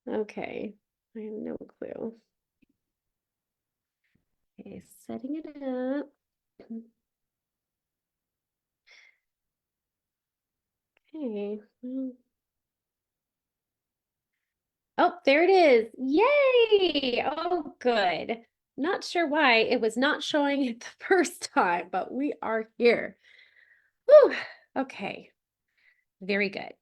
Okay. I have no clue. Okay, setting it up. Okay. Oh, there it is. Yay! Oh, good. Not sure why it was not showing it the first time, but we are here. Whew. Okay. Very good.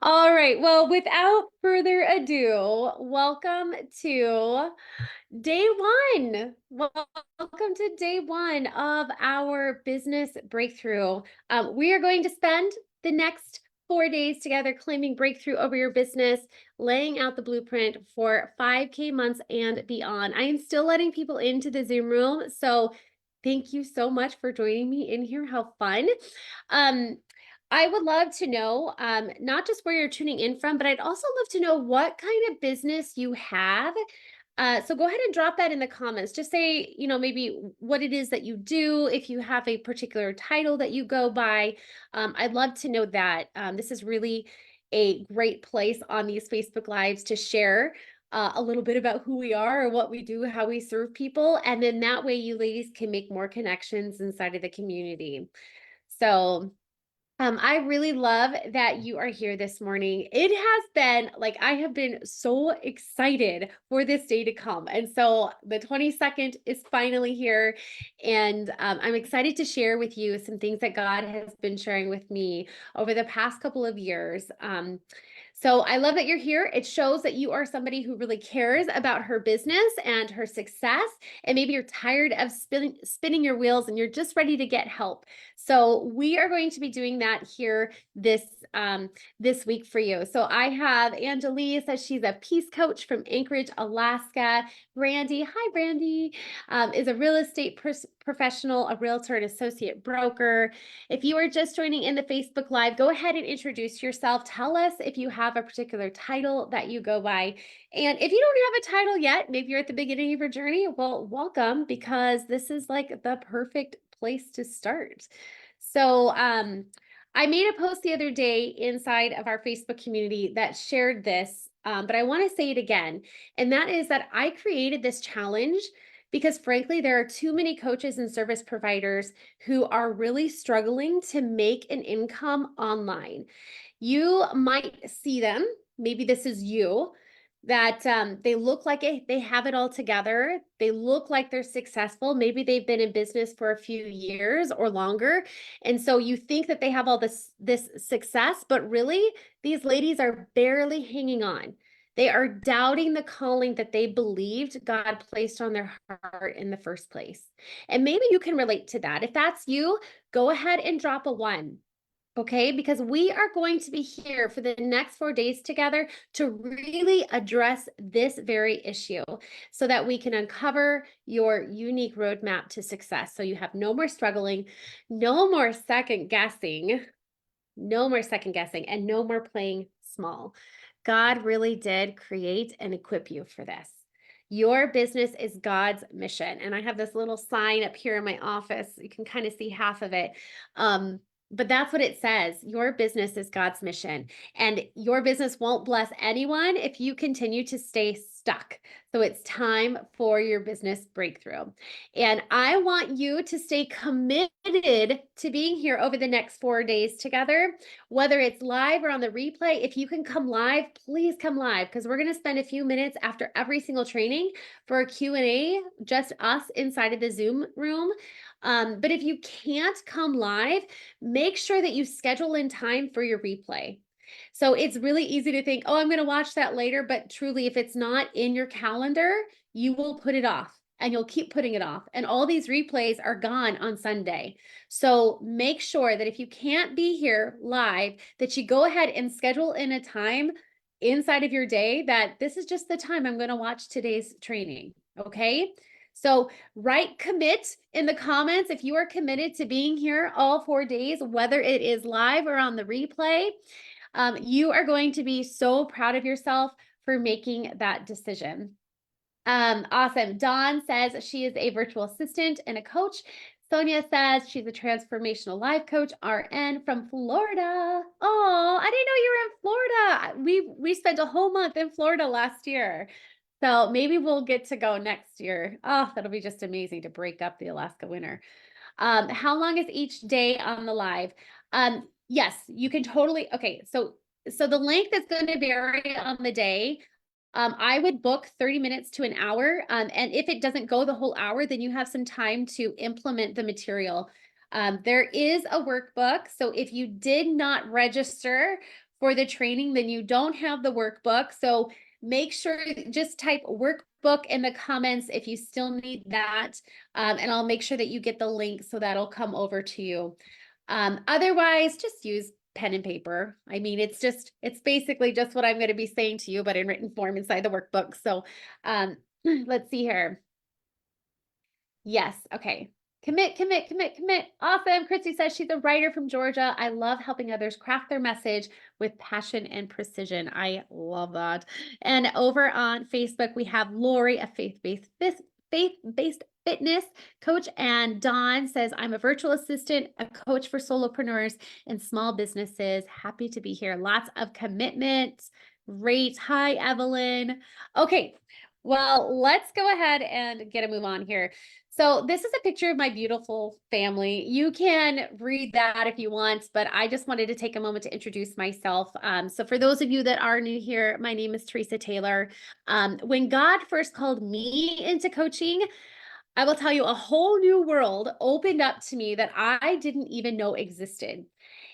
All right. Well, without further ado, welcome to day one. Welcome to day one of our business breakthrough. We are going to spend the next 4 days together claiming breakthrough over your business, laying out the blueprint for 5K months and beyond. I am still letting people into the Zoom room, so thank you so much for joining me in here. How fun. Um, I would love to know not just where you're tuning in from, but I'd also love to know what kind of business you have. So go ahead and drop that in the comments. Just say, maybe what it is that you do, if you have a particular title that you go by. I'd love to know that. This is really a great place on these Facebook Lives to share a little bit about who we are or what we do, how we serve people. And then that way you ladies can make more connections inside of the community. So I really love that you are here this morning. It has been like I have been so excited for this day to come. And so the 22nd is finally here. And I'm excited to share with you some things that God has been sharing with me over the past couple of years. So I love that you're here. It shows that you are somebody who really cares about her business and her success. And maybe you're tired of spinning your wheels and you're just ready to get help. So we are going to be doing that here this week for you. So I have Angelie says she's a peace coach from Anchorage, Alaska. Brandy, hi Brandy, is a real estate professional, a realtor and associate broker. If you are just joining in the Facebook Live, go ahead and introduce yourself. Tell us if you have a particular title that you go by. And if you don't have a title yet, maybe you're at the beginning of your journey, well, welcome, because this is like the perfect place to start. So I made a post the other day inside of our Facebook community that shared this, but I want to say it again. And that is that I created this challenge because frankly, there are too many coaches and service providers who are really struggling to make an income online. You might see them, maybe this is you, that they look like they have it all together. They look like they're successful. Maybe they've been in business for a few years or longer. And so you think that they have all this success, but really these ladies are barely hanging on. They are doubting the calling that they believed God placed on their heart in the first place. And maybe you can relate to that. If that's you, go ahead and drop a 1. Okay, because we are going to be here for the next 4 days together to really address this very issue so that we can uncover your unique roadmap to success. So you have no more struggling, no more second guessing, and no more playing small. God really did create and equip you for this. Your business is God's mission. And I have this little sign up here in my office. You can kind of see half of it. But that's what it says. Your business is God's mission, and your business won't bless anyone if you continue to stay stuck. So it's time for your business breakthrough. And I want you to stay committed to being here over the next 4 days together, whether it's live or on the replay. If you can come live, please come live, because we're going to spend a few minutes after every single training for a Q&A, just us inside of the Zoom room. But if you can't come live, make sure that you schedule in time for your replay. So it's really easy to think, oh, I'm going to watch that later. But truly, if it's not in your calendar, you will put it off and you'll keep putting it off. And all these replays are gone on Sunday. So make sure that if you can't be here live, that you go ahead and schedule in a time inside of your day that this is just the time I'm going to watch today's training. Okay. So write commit in the comments if you are committed to being here all 4 days, whether it is live or on the replay. You are going to be so proud of yourself for making that decision. Awesome. Dawn says she is a virtual assistant and a coach. Sonia says she's a transformational life coach, RN from Florida. Oh, I didn't know you were in Florida. We spent a whole month in Florida last year. So maybe we'll get to go next year. Oh, that'll be just amazing to break up the Alaska winter. How long is each day on the live? Yes, you can totally. Okay, so the length is going to vary on the day. I would book 30 minutes to an hour. And if it doesn't go the whole hour, then you have some time to implement the material. There is a workbook. So if you did not register for the training, then you don't have the workbook. So make sure just type workbook in the comments if you still need that. And I'll make sure that you get the link so that'll come over to you. Otherwise, just use pen and paper. I mean, it's basically just what I'm going to be saying to you, but in written form inside the workbook. So let's see here. Yes. Okay. Commit, commit, commit, commit. Awesome. Christy says she's a writer from Georgia. I love helping others craft their message with passion and precision. I love that. And over on Facebook, we have Lori, a faith-based fitness coach. And Dawn says, I'm a virtual assistant, a coach for solopreneurs and small businesses. Happy to be here. Lots of commitment. Great. Hi, Evelyn. Okay. Well, let's go ahead and get a move on here. So this is a picture of my beautiful family. You can read that if you want, but I just wanted to take a moment to introduce myself. So for those of you that are new here, my name is Teresa Taylor. When God first called me into coaching, I will tell you a whole new world opened up to me that I didn't even know existed.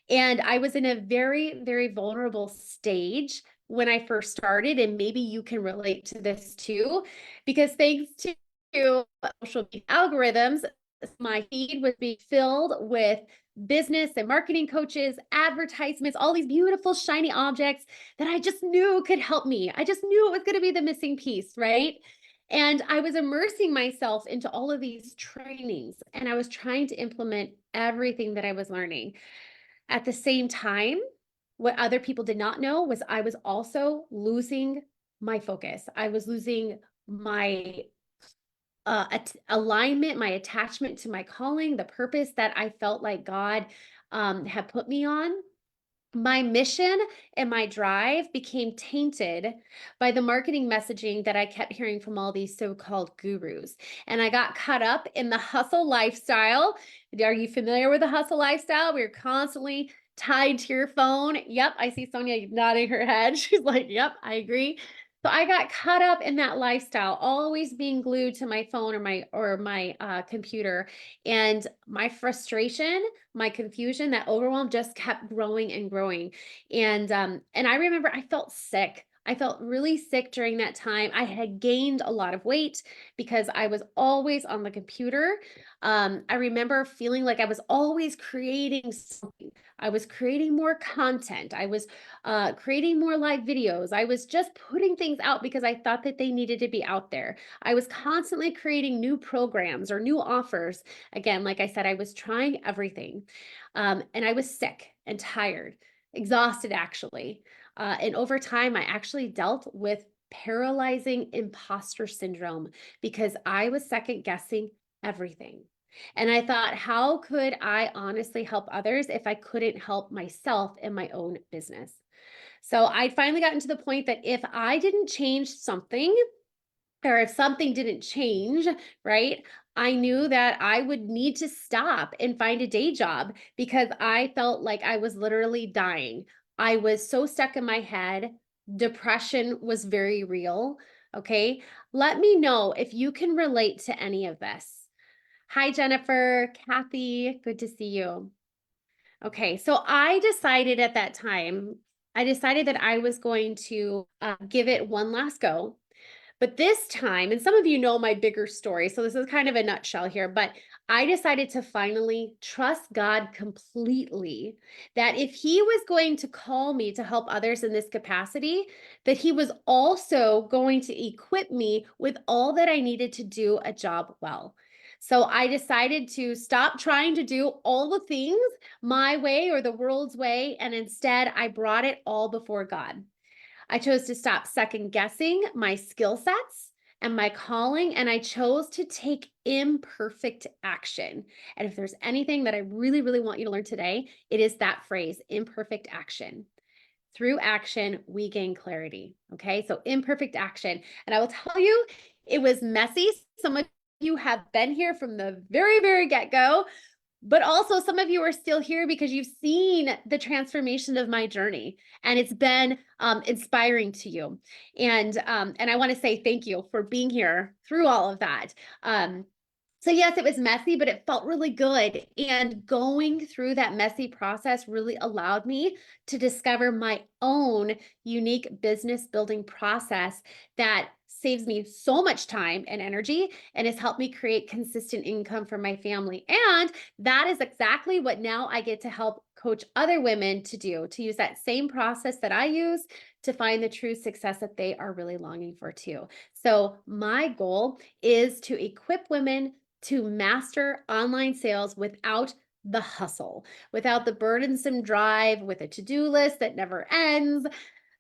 And I was in a very, very vulnerable stage when I first started. And maybe you can relate to this too, because thanks to social media algorithms, my feed was being filled with business and marketing coaches, advertisements, all these beautiful, shiny objects that I just knew could help me. I just knew it was going to be the missing piece, right? And I was immersing myself into all of these trainings and I was trying to implement everything that I was learning. At the same time, what other people did not know was I was also losing my focus. I was losing my alignment, my attachment to my calling, the purpose that I felt like God had put me on. My mission and my drive became tainted by the marketing messaging that I kept hearing from all these so-called gurus. And I got caught up in the hustle lifestyle. Are you familiar with the hustle lifestyle? We're constantly tied to your phone. Yep, I see Sonia nodding her head. She's like, yep, I agree. So I got caught up in that lifestyle, always being glued to my phone or my computer, and my frustration, my confusion, that overwhelm just kept growing and growing. And I remember I felt sick. I felt really sick during that time. I had gained a lot of weight because I was always on the computer. I remember feeling like I was always creating something. I was creating more content. I was creating more live videos. I was just putting things out because I thought that they needed to be out there. I was constantly creating new programs or new offers. Again, like I said, I was trying everything. And I was sick and tired, exhausted actually. And over time, I actually dealt with paralyzing imposter syndrome because I was second guessing everything. And I thought, how could I honestly help others if I couldn't help myself in my own business? So I finally gotten to the point that if I didn't change something, or if something didn't change, right, I knew that I would need to stop and find a day job because I felt like I was literally dying. I was so stuck in my head. Depression was very real. Okay. Let me know if you can relate to any of this. Hi, Jennifer, Kathy, good to see you. Okay, so I decided at that time, I decided that I was going to give it one last go. But this time, and some of you know my bigger story, so this is kind of a nutshell here, but I decided to finally trust God completely, that if He was going to call me to help others in this capacity, that He was also going to equip me with all that I needed to do a job well. So I decided to stop trying to do all the things my way or the world's way, and instead I brought it all before God. I chose to stop second guessing my skill sets and my calling, and I chose to take imperfect action. And if there's anything that I really, really want you to learn today, it is that phrase, imperfect action. Through action, we gain clarity. Okay. So imperfect action. And I will tell you, it was messy. Some of you have been here from the very, very get go, but also some of you are still here because you've seen the transformation of my journey and it's been inspiring to you. And I want to say thank you for being here through all of that. So yes, it was messy, but it felt really good. And going through that messy process really allowed me to discover my own unique business building process that saves me so much time and energy and has helped me create consistent income for my family. And that is exactly what now I get to help coach other women to do, to use that same process that I use to find the true success that they are really longing for too. So my goal is to equip women to master online sales without the hustle, without the burdensome drive with a to-do list that never ends.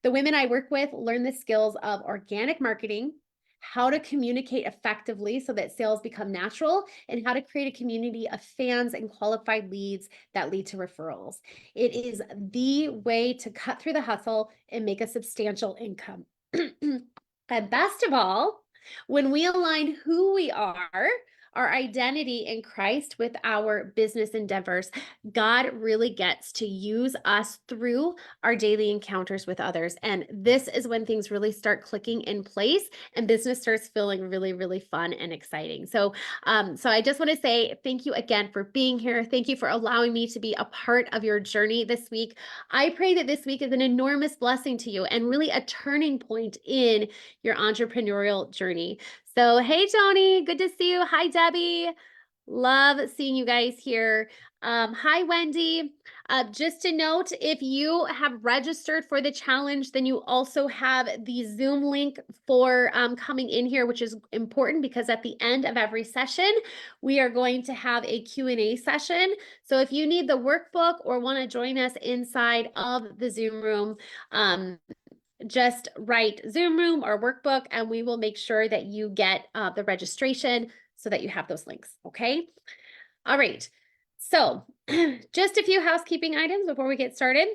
The women I work with learn the skills of organic marketing, how to communicate effectively so that sales become natural, and how to create a community of fans and qualified leads that lead to referrals. It is the way to cut through the hustle and make a substantial income. And best of all, when we align who we are, our identity in Christ with our business endeavors, God really gets to use us through our daily encounters with others. And this is when things really start clicking in place and business starts feeling really, really fun and exciting. So I just want to say thank you again for being here. Thank you for allowing me to be a part of your journey this week. I pray that this week is an enormous blessing to you and really a turning point in your entrepreneurial journey. So, hey, Tony, good to see you. Hi, Debbie. Love seeing you guys here. Hi, Wendy. Just to note, if you have registered for the challenge, then you also have the Zoom link for coming in here, which is important because at the end of every session, we are going to have a Q&A session. So if you need the workbook or want to join us inside of the Zoom room, just write Zoom room or workbook, and we will make sure that you get the registration so that you have those links. Okay. All right. So just a few housekeeping items before we get started.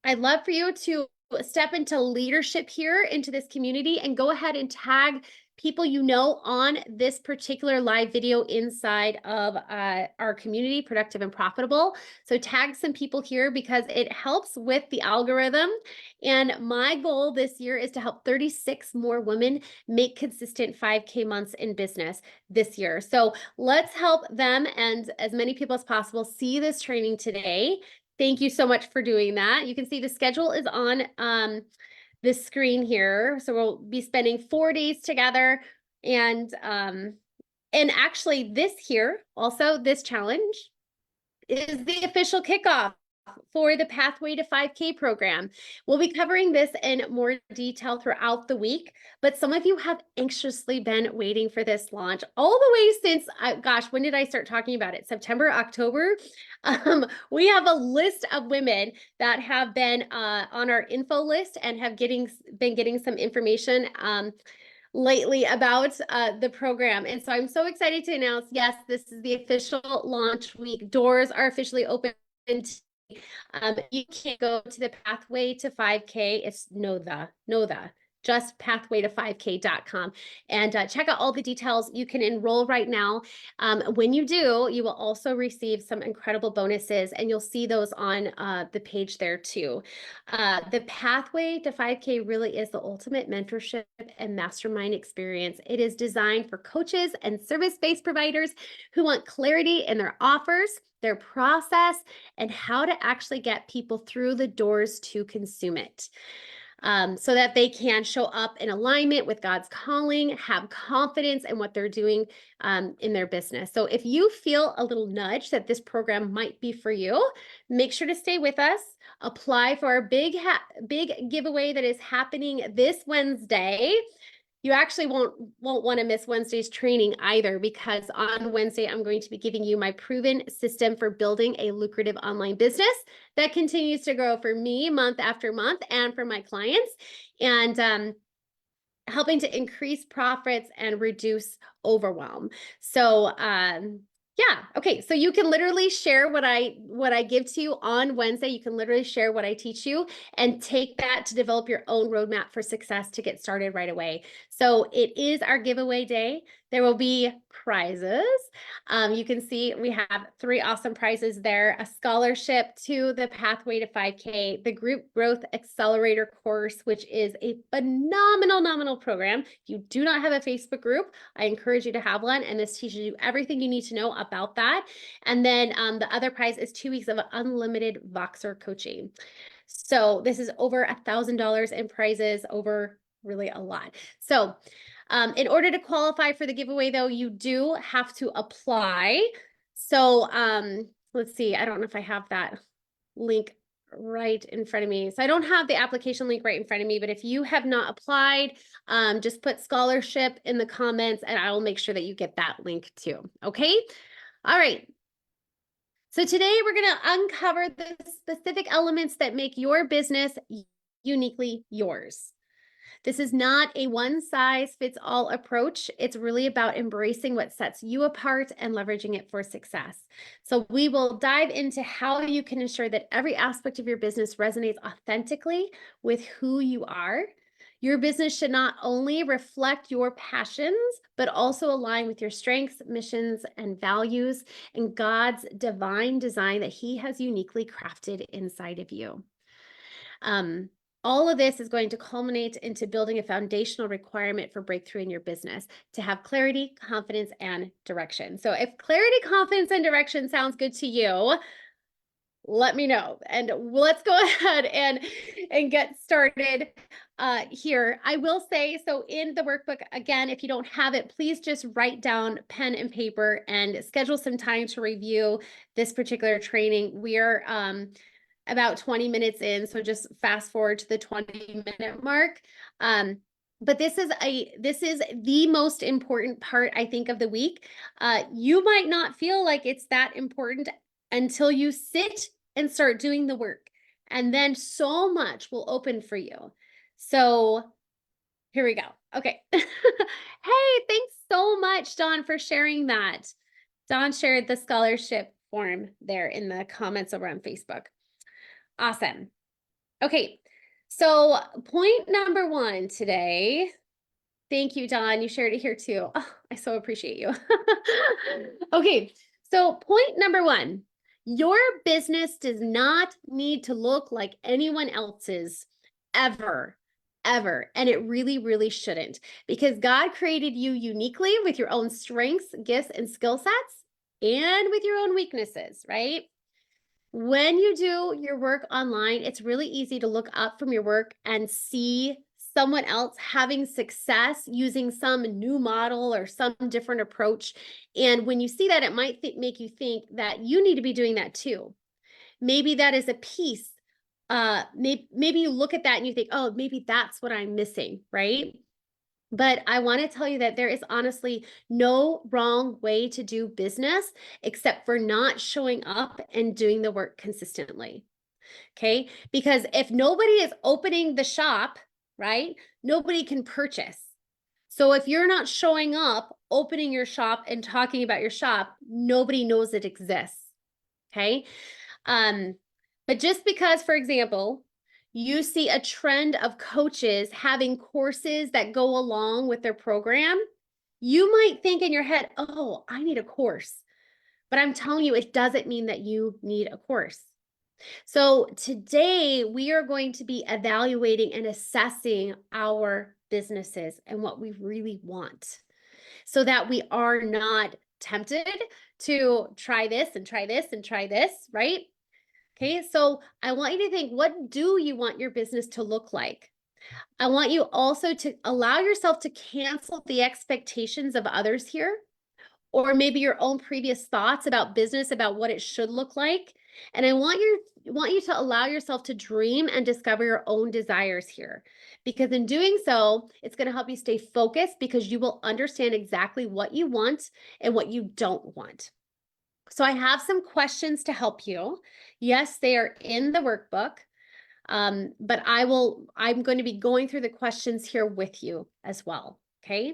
I'd love for you to step into leadership here into this community and go ahead and tag people you know on this particular live video inside of our community, Productive and Profitable. So tag some people here because it helps with the algorithm. And my goal this year is to help 36 more women make consistent 5K months in business this year. So let's help them and as many people as possible see this training today. Thank you so much for doing that. You can see the schedule is on this screen here. So we'll be spending 4 days together. And actually this here, also this challenge is the official kickoff for the Pathway to 5K program. We'll be covering this in more detail throughout the week, but some of you have anxiously been waiting for this launch all the way since, gosh, when did I start talking about it? September, October? We have a list of women that have been on our info list and have been getting some information lately about the program. And so I'm so excited to announce, yes, this is the official launch week. Doors are officially open. You can go to the Pathway to 5K. It's just pathway to5k.com and check out all the details. You can enroll right now. When you do, you will also receive some incredible bonuses, and you'll see those on the page there too. The Pathway to 5K really is the ultimate mentorship and mastermind experience. It is designed for coaches and service-based providers who want clarity in their offers, their process, and how to actually get people through the doors to consume it. So that they can show up in alignment with God's calling, have confidence in what they're doing in their business. So if you feel a little nudge that this program might be for you, make sure to stay with us. Apply for our big giveaway that is happening this Wednesday. You actually won't want to miss Wednesday's training either, because on Wednesday, I'm going to be giving you my proven system for building a lucrative online business that continues to grow for me month after month and for my clients. And helping to increase profits and reduce overwhelm. So, yeah, okay. So you can literally share what I give to you on Wednesday. You can literally share what I teach you and take that to develop your own roadmap for success to get started right away. So it is our giveaway day. There will be prizes. You can see we have 3 awesome prizes there: a scholarship to the Pathway to 5K, the Group Growth Accelerator course, which is a phenomenal program. If you do not have a Facebook group, I encourage you to have one, and this teaches you everything you need to know about that. And then the other prize is 2 weeks of unlimited Voxer coaching. So this is over $1,000 in prizes, over really a lot. So in order to qualify for the giveaway, though, you do have to apply. So let's see, I don't know if I have that link right in front of me. So I don't have the application link right in front of me, but if you have not applied, just put scholarship in the comments and I will make sure that you get that link too. Okay. All right. So today we're going to uncover the specific elements that make your business uniquely yours. This is not a one-size-fits-all approach. It's really about embracing what sets you apart and leveraging it for success. So we will dive into how you can ensure that every aspect of your business resonates authentically with who you are. Your business should not only reflect your passions, but also align with your strengths, missions, and values, and God's divine design that He has uniquely crafted inside of you. All of this is going to culminate into building a foundational requirement for breakthrough in your business to have clarity, confidence, and direction. So if clarity, confidence, and direction sounds good to you, let me know. And let's go ahead and get started here. I will say, so in the workbook, again, if you don't have it, please just write down pen and paper and schedule some time to review this particular training. We are about 20 minutes in, so just fast forward to the 20-minute mark. But this is the most important part, I think, of the week. You might not feel like it's that important until you sit and start doing the work, and then so much will open for you. So here we go. Okay. Hey, thanks so much, Dawn, for sharing that. Dawn shared the scholarship form there in the comments over on Facebook. Awesome. Okay, so point number 1 today. Thank you, Dawn. You shared it here too. Oh, I so appreciate you. Okay, so point number 1. Your business does not need to look like anyone else's ever, ever. And it really shouldn't, because God created you uniquely with your own strengths, gifts, and skill sets, and with your own weaknesses, right? When you do your work online, it's really easy to look up from your work and see someone else having success using some new model or some different approach. And when you see that, it might make you think that you need to be doing that too. Maybe that is a piece. Maybe you look at that and you think, oh, maybe that's what I'm missing, right? But I want to tell you that there is honestly no wrong way to do business except for not showing up and doing the work consistently. Okay. Because if nobody is opening the shop, right, nobody can purchase. So if you're not showing up, opening your shop and talking about your shop, nobody knows it exists. Okay. But just because, for example, you see a trend of coaches having courses that go along with their program, you might think in your head, oh, I need a course. But I'm telling you, it doesn't mean that you need a course. So today we are going to be evaluating and assessing our businesses and what we really want, so that we are not tempted to try this and try this and try this, right? Okay, so I want you to think, what do you want your business to look like? I want you also to allow yourself to cancel the expectations of others here, or maybe your own previous thoughts about business, about what it should look like. And I want you to allow yourself to dream and discover your own desires here. Because in doing so, it's going to help you stay focused, because you will understand exactly what you want and what you don't want. So I have some questions to help you. Yes, they are in the workbook. But I'm going to be going through the questions here with you as well. Okay.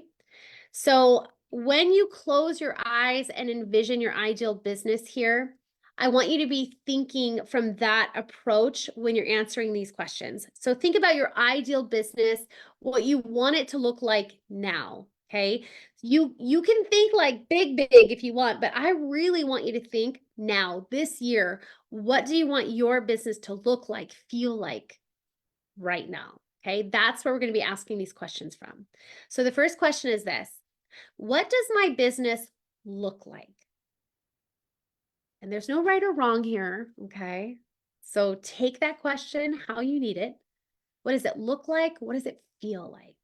So when you close your eyes and envision your ideal business here, I want you to be thinking from that approach when you're answering these questions. So think about your ideal business, what you want it to look like now. Okay. You can think like big if you want, but I really want you to think now, this year. What do you want your business to look like, feel like right now? Okay. That's where we're going to be asking these questions from. So the first question is this: what does my business look like? And there's no right or wrong here, okay? So take that question how you need it. What does it look like? What does it feel like?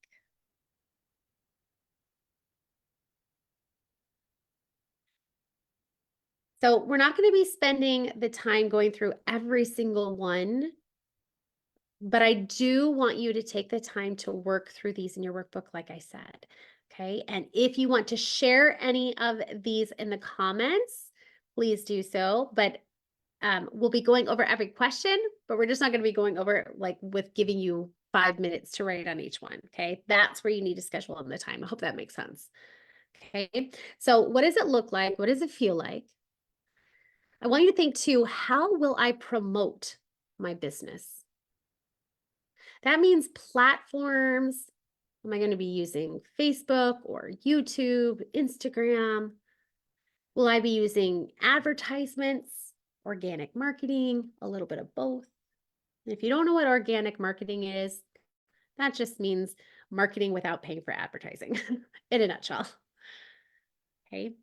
So we're not going to be spending the time going through every single one, but I do want you to take the time to work through these in your workbook, like I said. Okay. And if you want to share any of these in the comments, please do so. But we'll be going over every question, but we're just not going to be going over like with giving you 5 minutes to write on each one. Okay. That's where you need to schedule in the time. I hope that makes sense. Okay. So what does it look like? What does it feel like? I want you to think too, how will I promote my business? That means platforms. Am I going to be using Facebook or YouTube, Instagram? Will I be using advertisements, organic marketing, a little bit of both? And if you don't know what organic marketing is, that just means marketing without paying for advertising in a nutshell. Okay.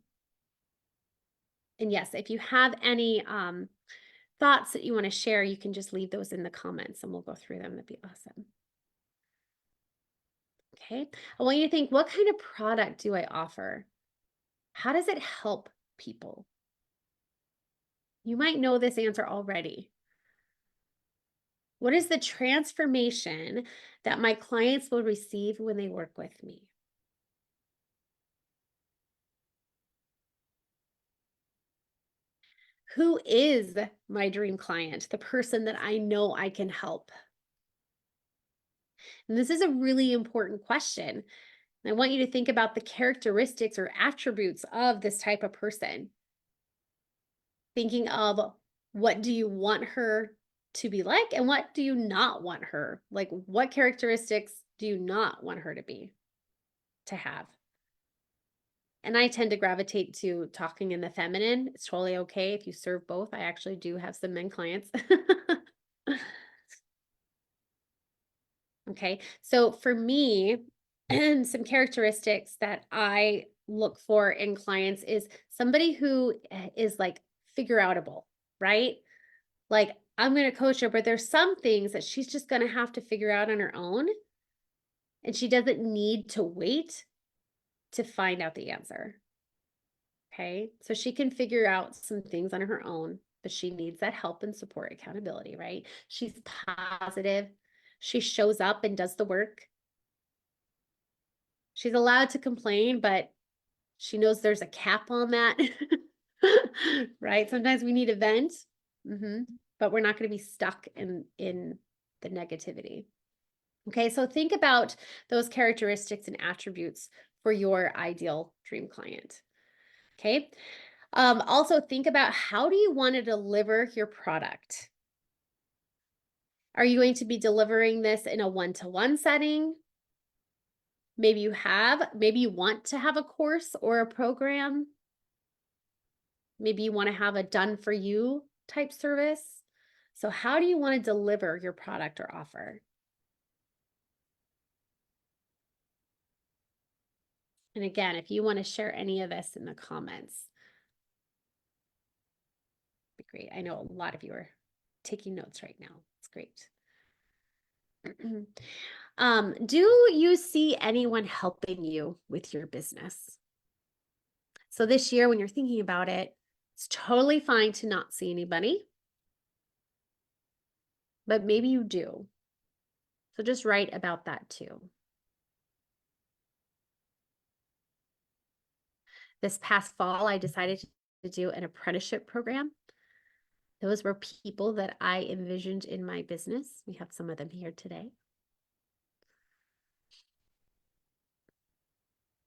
And yes, if you have any thoughts that you want to share, you can just leave those in the comments and we'll go through them. That'd be awesome. Okay. I want you to think, what kind of product do I offer? How does it help people? You might know this answer already. What is the transformation that my clients will receive when they work with me? Who is my dream client, the person that I know I can help? And this is a really important question. I want you to think about the characteristics or attributes of this type of person. Thinking of, what do you want her to be like and what do you not want her? Like, what characteristics do you not want her to have? And I tend to gravitate to talking in the feminine. It's totally okay if you serve both. I actually do have some men clients. Okay. So for me, and some characteristics that I look for in clients is somebody who is like figure outable, right? Like, I'm going to coach her, but there's some things that she's just going to have to figure out on her own. And she doesn't need to wait to find out the answer. Okay. So she can figure out some things on her own, but she needs that help and support, accountability, right? She's positive. She shows up and does the work. She's allowed to complain, but she knows there's a cap on that. Right? Sometimes we need a vent, but we're not going to be stuck in the negativity. Okay, so think about those characteristics and attributes for your ideal dream client. Okay. Also think about, how do you want to deliver your product? Are you going to be delivering this in a one-to-one setting? Maybe you want to have a course or a program. Maybe you want to have a done for you type service. So how do you want to deliver your product or offer? And again, if you want to share any of this in the comments, be great. I know a lot of you are taking notes right now. It's great. Do you see anyone helping you with your business? So this year, when you're thinking about it, it's totally fine to not see anybody, but maybe you do. So just write about that too. This past fall, I decided to do an apprenticeship program. Those were people that I envisioned in my business. We have some of them here today.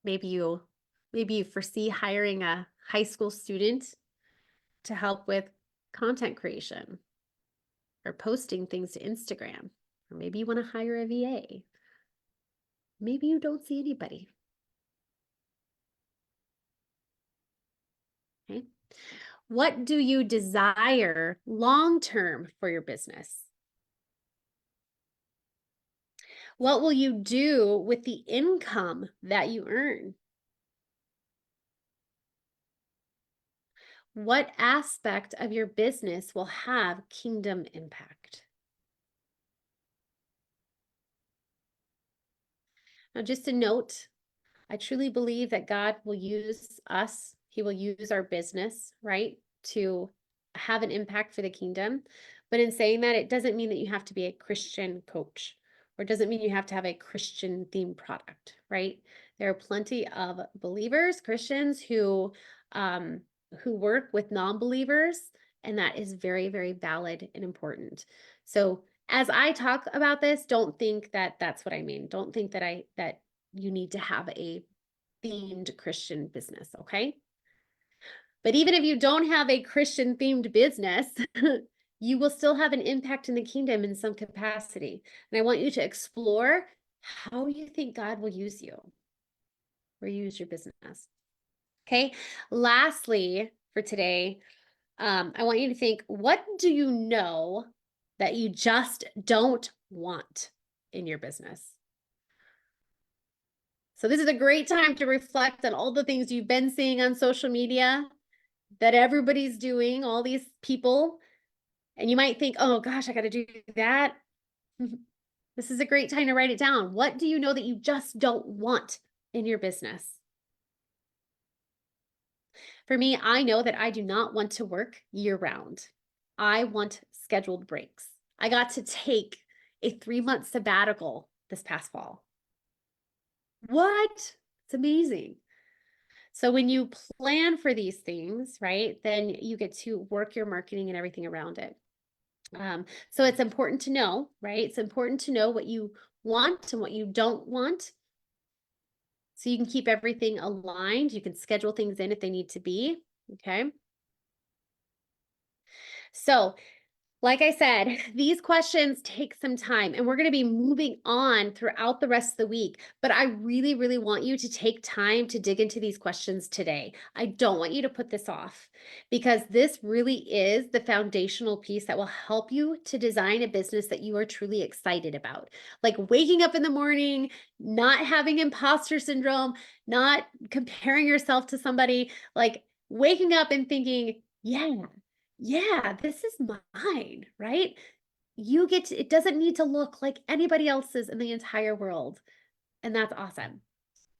Maybe you foresee hiring a high school student to help with content creation or posting things to Instagram. Or maybe you want to hire a VA. Maybe you don't see anybody. Okay. What do you desire long-term for your business? What will you do with the income that you earn? What aspect of your business will have kingdom impact? Now, just a note, I truly believe that God will use us. He will use our business, right, to have an impact for the kingdom. But in saying that, it doesn't mean that you have to be a Christian coach, or it doesn't mean you have to have a Christian themed product, right? There are plenty of believers, Christians who work with non-believers, and that is very, very valid and important. So as I talk about this, don't think that that's what I mean. Don't think that you need to have a themed Christian business, okay? But even if you don't have a Christian themed business, you will still have an impact in the kingdom in some capacity. And I want you to explore how you think God will use you or use your business. Okay. Lastly, for today, I want you to think, what do you know that you just don't want in your business? So this is a great time to reflect on all the things you've been seeing on social media that everybody's doing, all these people, and you might think, oh gosh, I got to do that. This is a great time to write it down. What do you know that you just don't want in your business? For me, I know that I do not want to work year round. I want scheduled breaks. I got to take a 3-month sabbatical this past fall. What? It's amazing. So when you plan for these things, right, then you get to work your marketing and everything around it. So it's important to know, right? It's important to know what you want and what you don't want. So you can keep everything aligned. You can schedule things in if they need to be. Okay. So like I said, these questions take some time and we're going to be moving on throughout the rest of the week. But I really, really want you to take time to dig into these questions today. I don't want you to put this off because this really is the foundational piece that will help you to design a business that you are truly excited about. Like waking up in the morning, not having imposter syndrome, not comparing yourself to somebody, like waking up and thinking, yeah, this is mine, right? You get to, it doesn't need to look like anybody else's in the entire world. And that's awesome.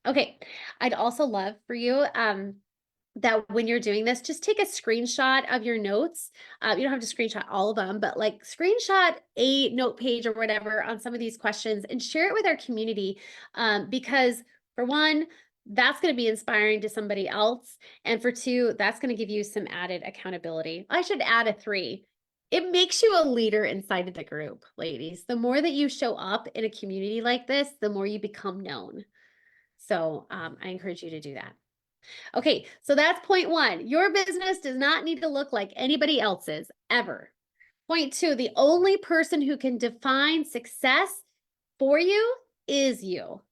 Okay. I'd also love for you that when you're doing this, just take a screenshot of your notes. You don't have to screenshot all of them, but like screenshot a note page or whatever on some of these questions and share it with our community. Because for one, that's going to be inspiring to somebody else. And for two, that's going to give you some added accountability. I should add a 3. It makes you a leader inside of the group, ladies. The more that you show up in a community like this, the more you become known. So I encourage you to do that. Okay, so that's point 1. Your business does not need to look like anybody else's ever. Point 2, the only person who can define success for you is you.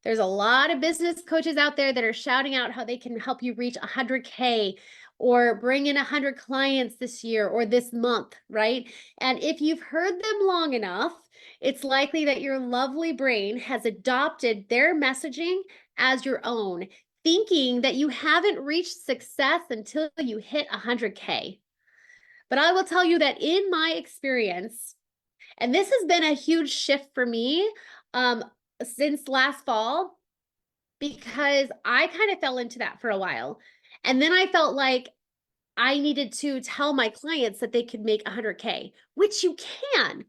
There's a lot of business coaches out there that are shouting out how they can help you reach 100K or bring in 100 clients this year or this month, right? And if you've heard them long enough, it's likely that your lovely brain has adopted their messaging as your own, thinking that you haven't reached success until you hit 100K. But I will tell you that in my experience, and this has been a huge shift for me since last fall, because I kind of fell into that for a while. And then I felt like I needed to tell my clients that they could make 100K, which you can.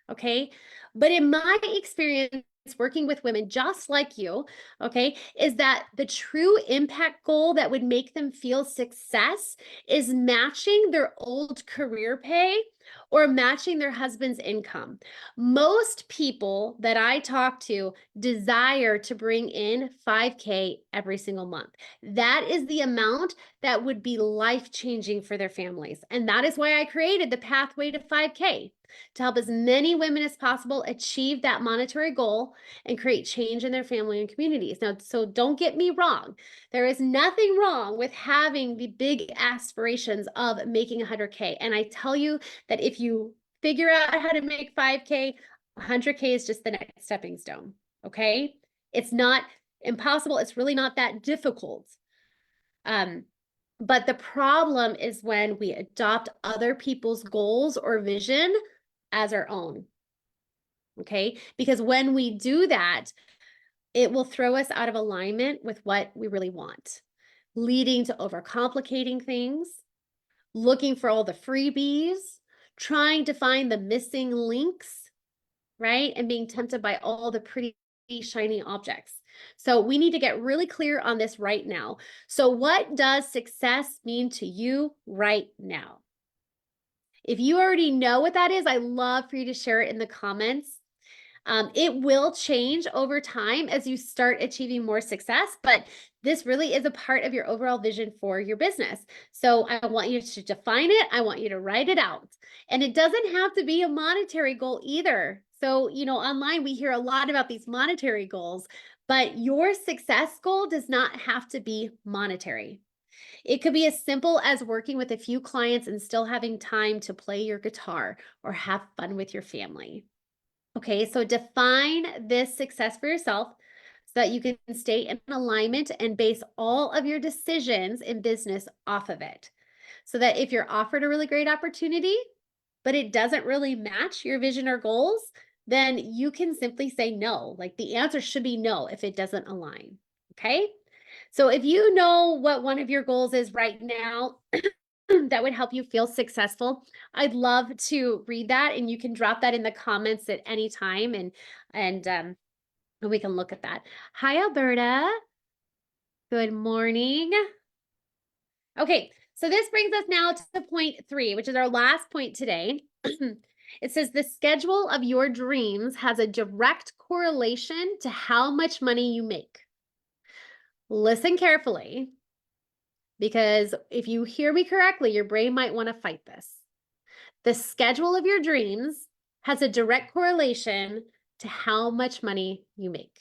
Okay. But in my experience, working with women just like you, okay, is that the true impact goal that would make them feel success is matching their old career pay or matching their husband's income. Most people that I talk to desire to bring in 5K every single month. That is the amount that would be life-changing for their families. And that is why I created the Pathway to 5K, to help as many women as possible achieve that monetary goal and create change in their family and communities. Now, so don't get me wrong. There is nothing wrong with having the big aspirations of making 100K. And I tell you that if you figure out how to make 5K, 100K is just the next stepping stone. Okay. It's not impossible. It's really not that difficult. But the problem is when we adopt other people's goals or vision as our own. Okay. Because when we do that, it will throw us out of alignment with what we really want, leading to overcomplicating things, looking for all the freebies, trying to find the missing links, right? And being tempted by all the pretty shiny objects. So we need to get really clear on this right now. So what does success mean to you right now? If you already know what that is, I love for you to share it in the comments. It will change over time as you start achieving more success, but this really is a part of your overall vision for your business. So I want you to define it. I want you to write it out. And it doesn't have to be a monetary goal either. So, online we hear a lot about these monetary goals, but your success goal does not have to be monetary. It could be as simple as working with a few clients and still having time to play your guitar or have fun with your family. Okay, so define this success for yourself so that you can stay in alignment and base all of your decisions in business off of it. So that if you're offered a really great opportunity, but it doesn't really match your vision or goals, then you can simply say no. Like the answer should be no if it doesn't align. Okay, so if you know what one of your goals is right now, that would help you feel successful, I'd love to read that, and you can drop that in the comments at any time, and we can look at that. Hi, Alberta. Good morning. Okay, so this brings us now to point 3, which is our last point today. It says the schedule of your dreams has a direct correlation to how much money you make. Listen carefully, because if you hear me correctly, your brain might want to fight this. The schedule of your dreams has a direct correlation to how much money you make.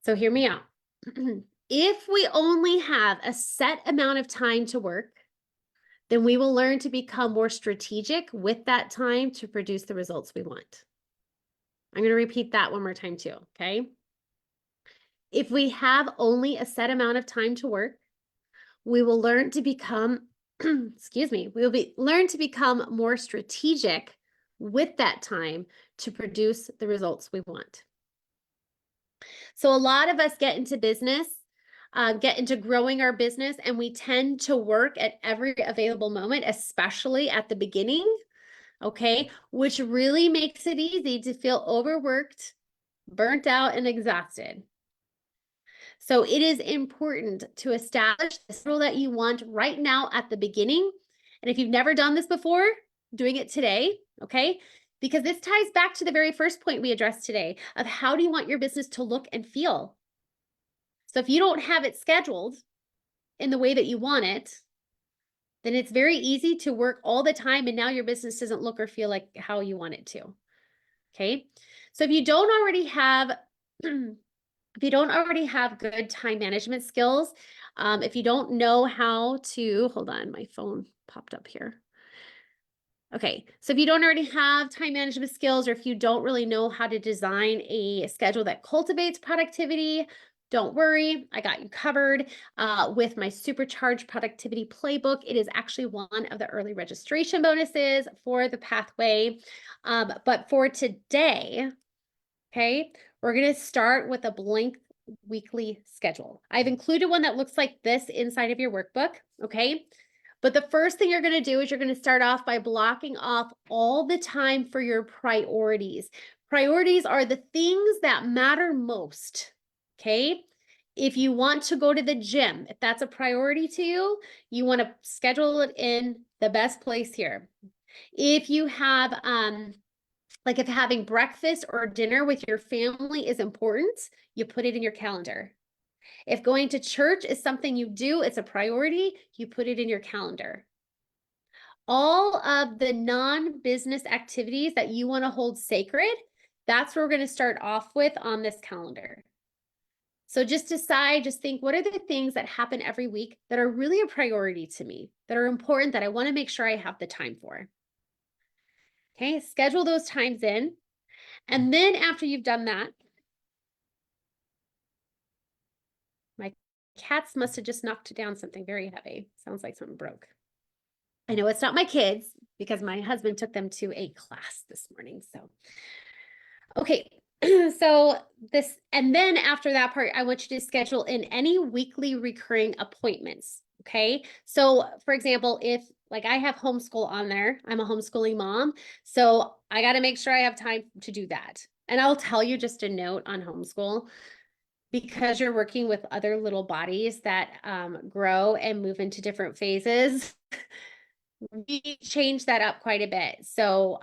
So hear me out. If we only have a set amount of time to work, then we will learn to become more strategic with that time to produce the results we want. I'm going to repeat that one more time too, okay? If we have only a set amount of time to work, we will learn to become, excuse me, learn to become more strategic with that time to produce the results we want. So a lot of us get into business, get into growing our business, and we tend to work at every available moment, especially at the beginning, okay, which really makes it easy to feel overworked, burnt out, and exhausted. So it is important to establish the rule that you want right now at the beginning. And if you've never done this before, doing it today, okay? Because this ties back to the very first point we addressed today of how do you want your business to look and feel? So if you don't have it scheduled in the way that you want it, then it's very easy to work all the time and now your business doesn't look or feel like how you want it to. Okay? So if you don't already have if you don't already have good time management skills, if you don't know how to, hold on, my phone popped up here. Okay, so if you don't already have time management skills, or if you don't really know how to design a schedule that cultivates productivity, don't worry, I got you covered with my Supercharged Productivity Playbook. It is actually one of the early registration bonuses for the pathway. But for today, okay, we're going to start with a blank weekly schedule. I've included one that looks like this inside of your workbook, okay? But the first thing you're going to do is you're going to start off by blocking off all the time for your priorities. Priorities are the things that matter most. Okay. If you want to go to the gym, if that's a priority to you, you want to schedule it in the best place here. If you have, like if having breakfast or dinner with your family is important, you put it in your calendar. If going to church is something you do, it's a priority, you put it in your calendar. All of the non-business activities that you want to hold sacred, that's what we're going to start off with on this calendar. So just decide, just think, what are the things that happen every week that are really a priority to me, that are important, that I want to make sure I have the time for? Okay, schedule those times in. And then after you've done that, my cats must have just knocked down something very heavy. Sounds like something broke. I know it's not my kids because my husband took them to a class this morning. So, okay. So this, and then after that part, I want you to schedule in any weekly recurring appointments. Okay. So for example, if like I have homeschool on there, I'm a homeschooling mom. So I got to make sure I have time to do that. And I'll tell you just a note on homeschool, because you're working with other little bodies that grow and move into different phases. We changed that up quite a bit. So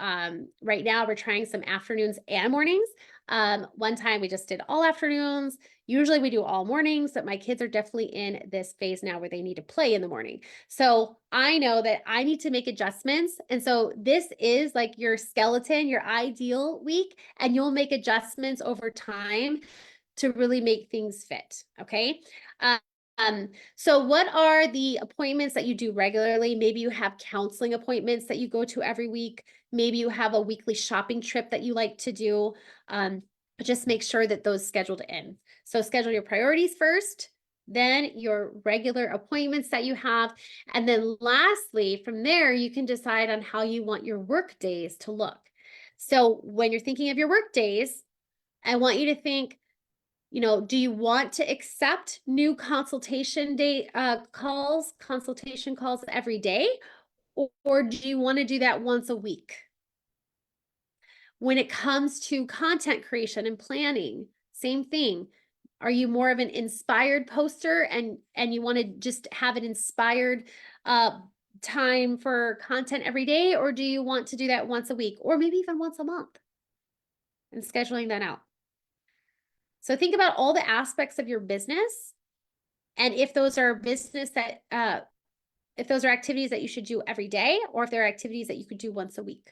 right now we're trying some afternoons and mornings. One time we just did all afternoons. Usually we do all mornings, but my kids are definitely in this phase now where they need to play in the morning. So I know that I need to make adjustments. And so this is like your skeleton, your ideal week, and you'll make adjustments over time to really make things fit. Okay. So what are the appointments that you do regularly? Maybe you have counseling appointments that you go to every week. Maybe you have a weekly shopping trip that you like to do. Just make sure that those scheduled in. So schedule your priorities first, then your regular appointments that you have. And then lastly, from there, you can decide on how you want your work days to look. So when you're thinking of your work days, I want you to think, do you want to accept new consultation calls every day, or do you want to do that once a week? When it comes to content creation and planning, same thing. Are you more of an inspired poster and you want to just have an inspired time for content every day, or do you want to do that once a week or maybe even once a month and scheduling that out? So think about all the aspects of your business, and if those are if those are activities that you should do every day, or if they're activities that you could do once a week,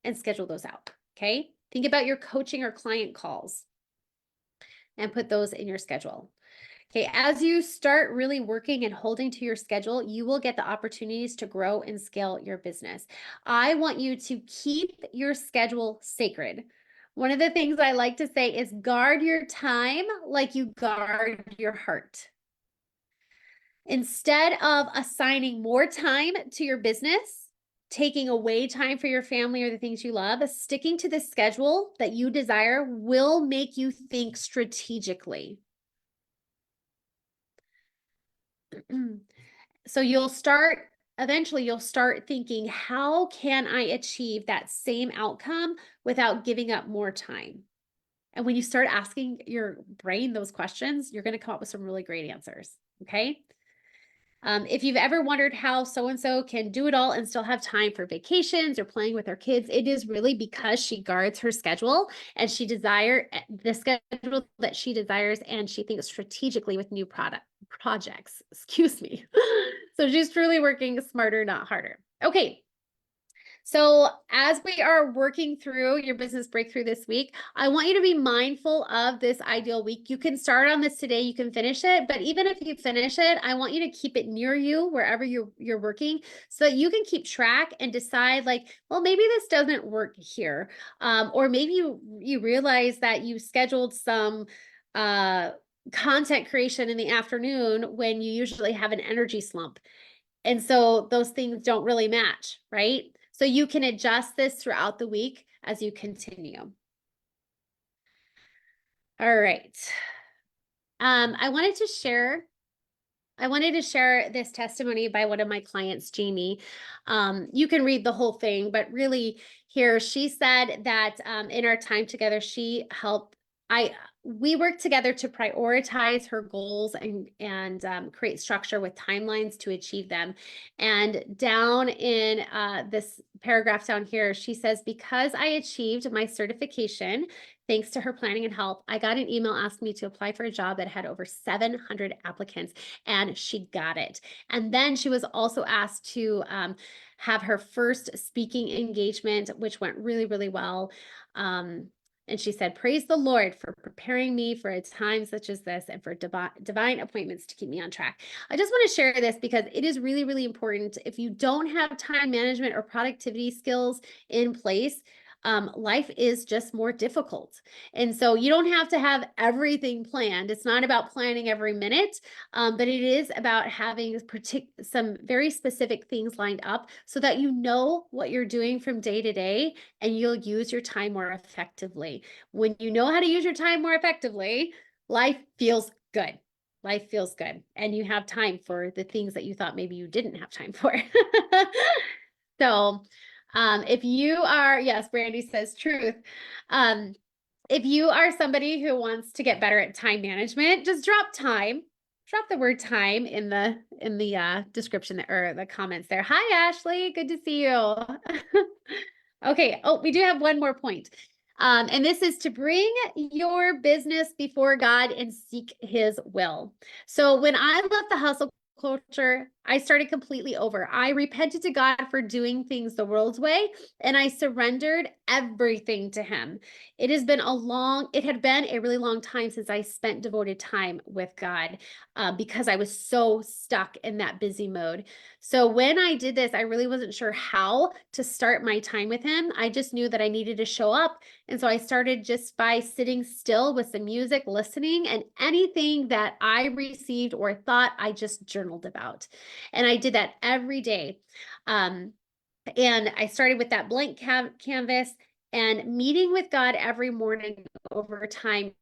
and schedule those out. Okay. Think about your coaching or client calls and put those in your schedule. Okay. As you start really working and holding to your schedule, you will get the opportunities to grow and scale your business. I want you to keep your schedule sacred. One of the things I like to say is guard your time like you guard your heart. Instead of assigning more time to your business, taking away time for your family or the things you love, sticking to the schedule that you desire will make you think strategically. So eventually you'll start thinking, how can I achieve that same outcome without giving up more time? And when you start asking your brain those questions, you're going to come up with some really great answers. Okay. If you've ever wondered how so-and-so can do it all and still have time for vacations or playing with her kids, it is really because she guards her schedule and the schedule that she desires, and she thinks strategically with new projects. Excuse me. So she's truly working smarter, not harder. Okay. So as we are working through your business breakthrough this week, I want you to be mindful of this ideal week. You can start on this today, you can finish it, but even if you finish it, I want you to keep it near you wherever you're working, so that you can keep track and decide like, well, maybe this doesn't work here. Or maybe you realize that you scheduled some content creation in the afternoon when you usually have an energy slump. And so those things don't really match, right? So you can adjust this throughout the week as you continue. All right. I wanted to share I wanted to share this testimony by one of my clients, Jamie. You can read the whole thing, but really, here she said that in our time together, she helped. I we worked together to prioritize her goals and create structure with timelines to achieve them. And down in this paragraph down here, she says, because I achieved my certification. Thanks to her planning and help, I got an email asking me to apply for a job that had over 700 applicants, and she got it. And then she was also asked to have her first speaking engagement, which went really, really well. And she said, praise the Lord for preparing me for a time such as this and for divine appointments to keep me on track. I just want to share this because it is really, really important. If you don't have time management or productivity skills in place, life is just more difficult. And so you don't have to have everything planned. It's not about planning every minute, but it is about having some very specific things lined up so that you know what you're doing from day to day and you'll use your time more effectively. When you know how to use your time more effectively, life feels good. Life feels good. And you have time for the things that you thought maybe you didn't have time for. So, if you are, yes, Brandy says truth. Um, if you are somebody who wants to get better at time management, just drop the word time in the description or the comments there. Hi, Ashley. Good to see you. Okay. Oh, we do have one more point. And this is to bring your business before God and seek his will. So when I left the hustle culture, I started completely over. I repented to God for doing things the world's way, and I surrendered everything to him. It had been a really long time since I spent devoted time with God because I was so stuck in that busy mode. So when I did this, I really wasn't sure how to start my time with him. I just knew that I needed to show up. And so I started just by sitting still with some music, listening, and anything that I received or thought, I just journaled about. And I did that every day. And I started with that blank canvas and meeting with God every morning over time.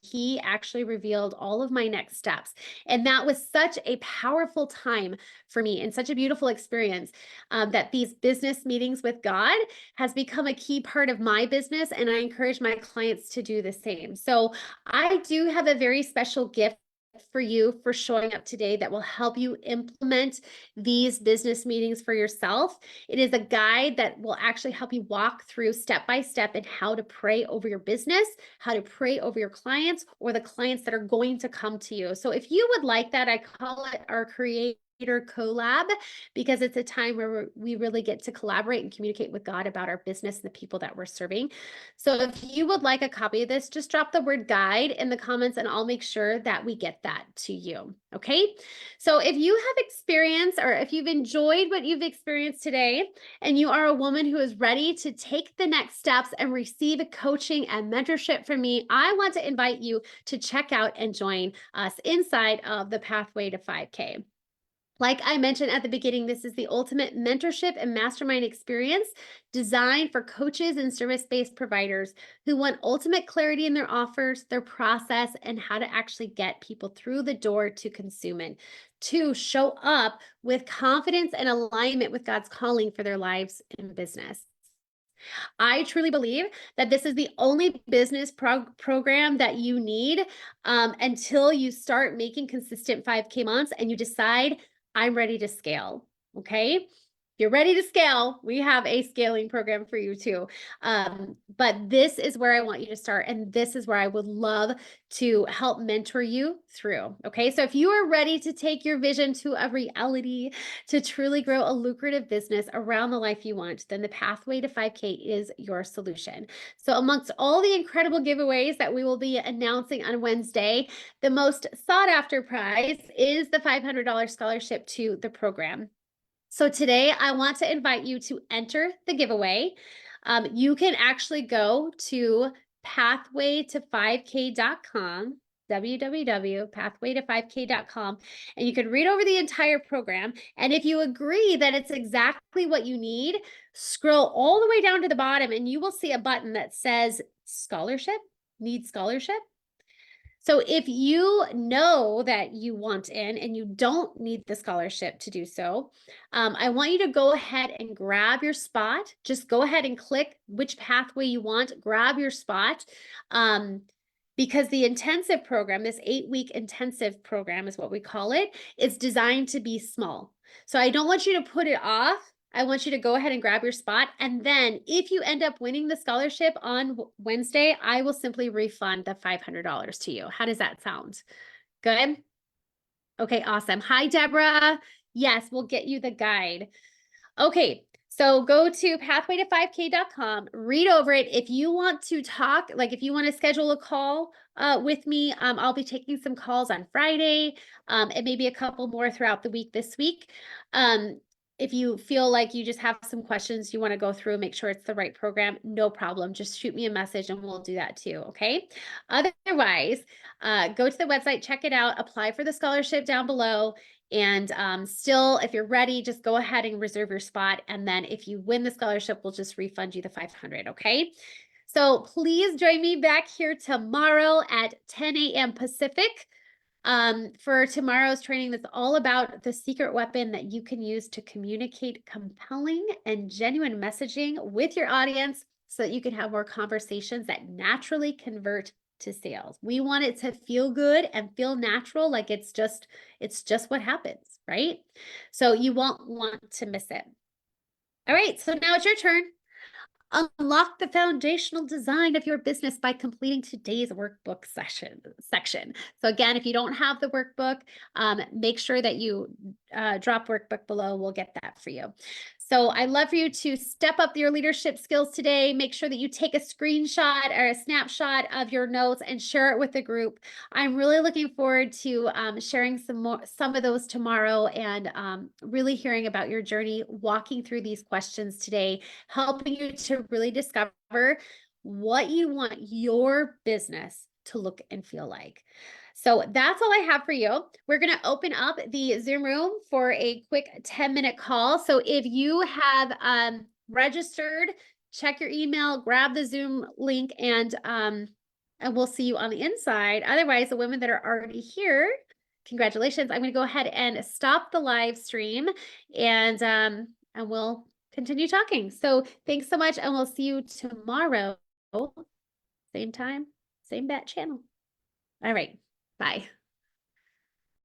He actually revealed all of my next steps. And that was such a powerful time for me and such a beautiful experience that these business meetings with God has become a key part of my business. And I encourage my clients to do the same. So I do have a very special gift for you for showing up today that will help you implement these business meetings for yourself. It is a guide that will actually help you walk through step by step in how to pray over your business, how to pray over your clients or the clients that are going to come to you. So if you would like that, I call it our creator collab because it's a time where we really get to collaborate and communicate with God about our business and the people that we're serving. So if you would like a copy of this, just drop the word guide in the comments and I'll make sure that we get that to you. Okay. So if you have experience or if you've enjoyed what you've experienced today and you are a woman who is ready to take the next steps and receive a coaching and mentorship from me, I want to invite you to check out and join us inside of the Pathway to 5K. Like I mentioned at the beginning, this is the ultimate mentorship and mastermind experience designed for coaches and service-based providers who want ultimate clarity in their offers, their process, and how to actually get people through the door to consummate, to show up with confidence and alignment with God's calling for their lives and business. I truly believe that this is the only business program that you need until you start making consistent 5K months and you decide, I'm ready to scale. Okay. If you're ready to scale, we have a scaling program for you too. But this is where I want you to start. And this is where I would love to help mentor you through. Okay. So if you are ready to take your vision to a reality, to truly grow a lucrative business around the life you want, then the Pathway to 5K is your solution. So amongst all the incredible giveaways that we will be announcing on Wednesday, the most sought after prize is the $500 scholarship to the program. So today I want to invite you to enter the giveaway. You can actually go to pathwayto5k.com, www.pathwayto5k.com, and you can read over the entire program. And if you agree that it's exactly what you need, scroll all the way down to the bottom and you will see a button that says scholarship, need scholarship. So if you know that you want in and you don't need the scholarship to do so, I want you to go ahead and grab your spot. Just go ahead and click which pathway you want, grab your spot. Because the intensive program, this 8-week intensive program is what we call it, is designed to be small. So I don't want you to put it off. I want you to go ahead and grab your spot. And then if you end up winning the scholarship on Wednesday, I will simply refund the $500 to you. How does that sound? Good? Okay, awesome. Hi, Deborah. Yes, we'll get you the guide. Okay, so go to pathwayto5k.com, read over it. If you want to talk, like if you want to schedule a call with me, I'll be taking some calls on Friday and maybe a couple more throughout the week this week. If you feel like you just have some questions you want to go through, make sure it's the right program, no problem. Just shoot me a message and we'll do that too, okay? Otherwise, go to the website, check it out, apply for the scholarship down below. And still, if you're ready, just go ahead and reserve your spot. And then if you win the scholarship, we'll just refund you the $500, okay? So please join me back here tomorrow at 10 a.m. Pacific for tomorrow's training that's all about the secret weapon that you can use to communicate compelling and genuine messaging with your audience so that you can have more conversations that naturally convert to sales. We want it to feel good and feel natural, like it's just what happens, right? So you won't want to miss it. All right, so now it's your turn. Unlock the foundational design of your business by completing today's workbook section. So again, if you don't have the workbook, make sure that you drop workbook below. We'll get that for you. So I'd love for you to step up your leadership skills today. Make sure that you take a screenshot or a snapshot of your notes and share it with the group. I'm really looking forward to sharing some of those tomorrow and really hearing about your journey, walking through these questions today, helping you to really discover what you want your business to look and feel like. So that's all I have for you. We're going to open up the Zoom room for a quick 10-minute call. So if you have registered, check your email, grab the Zoom link, and we'll see you on the inside. Otherwise, the women that are already here, congratulations. I'm going to go ahead and stop the live stream and we'll continue talking. So thanks so much, and we'll see you tomorrow. Same time, same bat channel. All right. Bye.